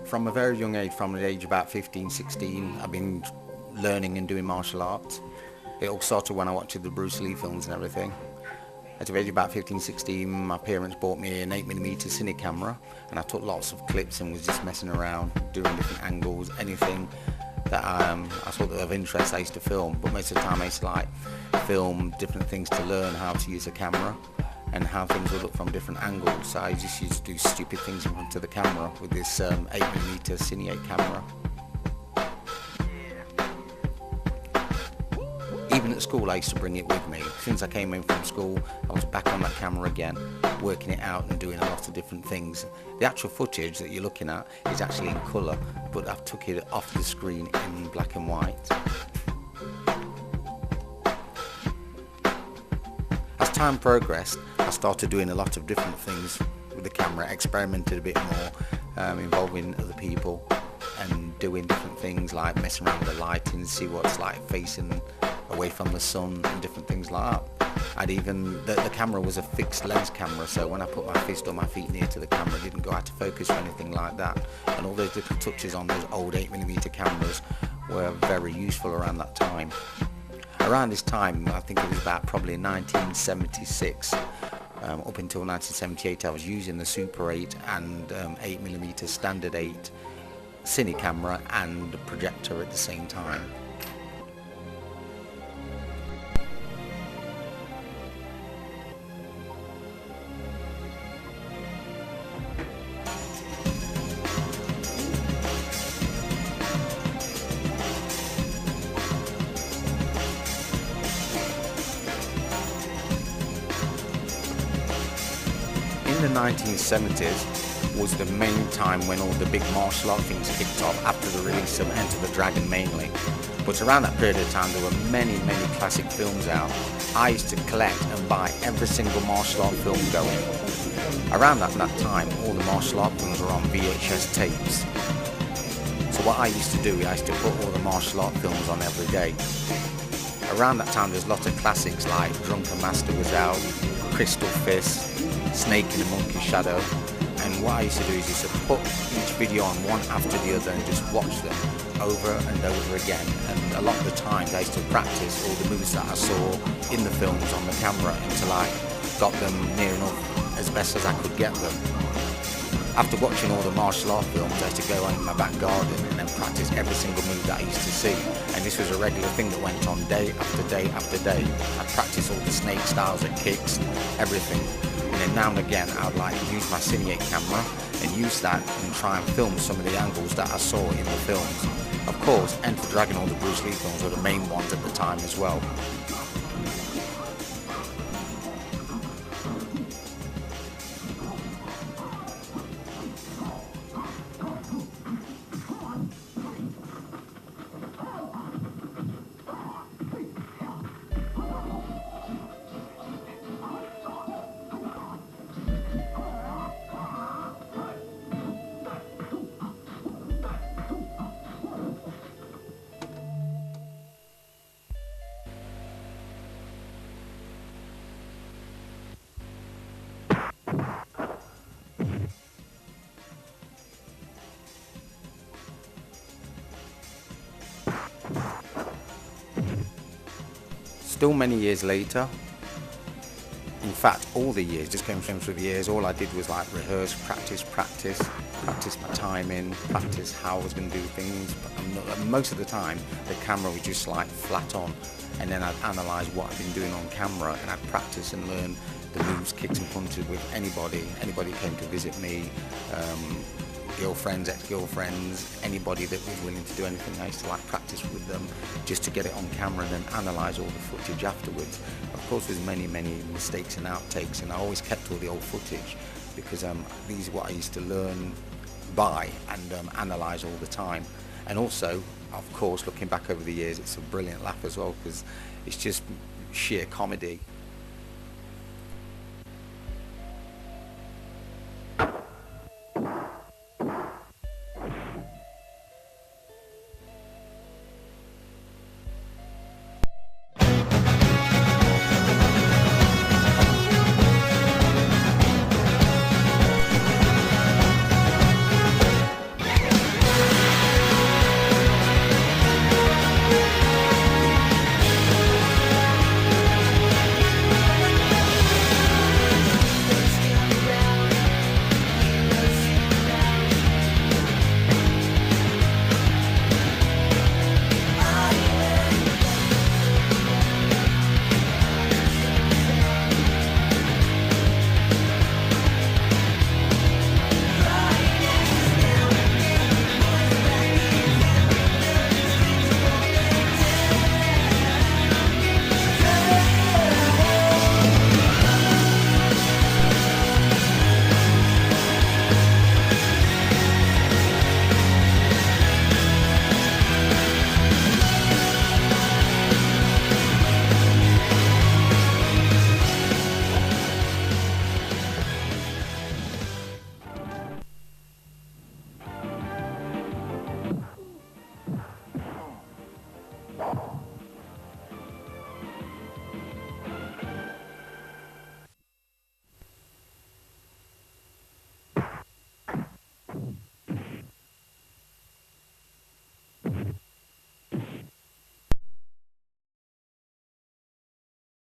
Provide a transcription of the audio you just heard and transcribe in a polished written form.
From a very young age, from the age of about 15, 16, I've been learning and doing martial arts. It all started when I watched the Bruce Lee films and everything. At the age of about 15, 16, my parents bought me an 8mm cine camera, and I took lots of clips and was just messing around, doing different angles, anything that I thought of interest I used to film. But most of the time I used to like film different things to learn how to use a camera and how things would look from different angles. So I just used to do stupid things in front of the camera with this 8mm Cine 8 camera. Even at school I used to bring it with me. As soon as I came in from school I was back on that camera again, working it out and doing a lot of different things. The actual footage that you're looking at is actually in colour, but I've took it off the screen in black and white. As time progressed, I started doing a lot of different things with the camera, experimented a bit more, involving other people and doing different things like messing around with the lighting, see what's like facing away from the sun and different things like that. The camera was a fixed lens camera, so when I put my fist or my feet near to the camera, it didn't go out of focus or anything like that. And all those different touches on those old 8mm cameras were very useful around that time. Around this time, I think it was about probably 1976, up until 1978, I was using the Super 8 and 8mm Standard 8 cine camera and projector at the same time. In the 1970s was the main time when all the big martial art things kicked off after the release of Enter the Dragon mainly. But around that period of time there were many classic films out. I used to collect and buy every single martial art film going. Around that time all the martial art films were on VHS tapes. So what I used to do, I used to put all the martial art films on every day. Around that time there's lots of classics like Drunken Master was out, Crystal Fist, Snake in the Monkey Shadow, and what I used to do is just to put each video on one after the other and just watch them over and over again. And a lot of the times I used to practice all the moves that I saw in the films on the camera until I got them near enough as best as I could get them. After watching all the martial art films, I used to go out in my back garden and then practice every single move that I used to see. And this was a regular thing that went on day after day after day. I'd practice all the snake styles and kicks, everything. And then now and again I would like use my Cine 8 camera and use that and try and film some of the angles that I saw in the films. Of course, Enter the Dragon, all the Bruce Lee films were the main ones at the time as well. Still many years later, in fact all the years, just going through the years, all I did was like rehearse, practice my timing, practice how I was going to do things. But most of the time the camera was just like flat on, and then I'd analyse what I've been doing on camera and I'd practice and learn the moves, kicks and punches with anybody came to visit me, girlfriends, ex-girlfriends, anybody that was willing to do anything. I used to like practice with them just to get it on camera and then analyse all the footage afterwards. Of course there's many mistakes and outtakes, and I always kept all the old footage because these are what I used to learn by and analyse all the time. And also, of course, looking back over the years, it's a brilliant laugh as well because it's just sheer comedy.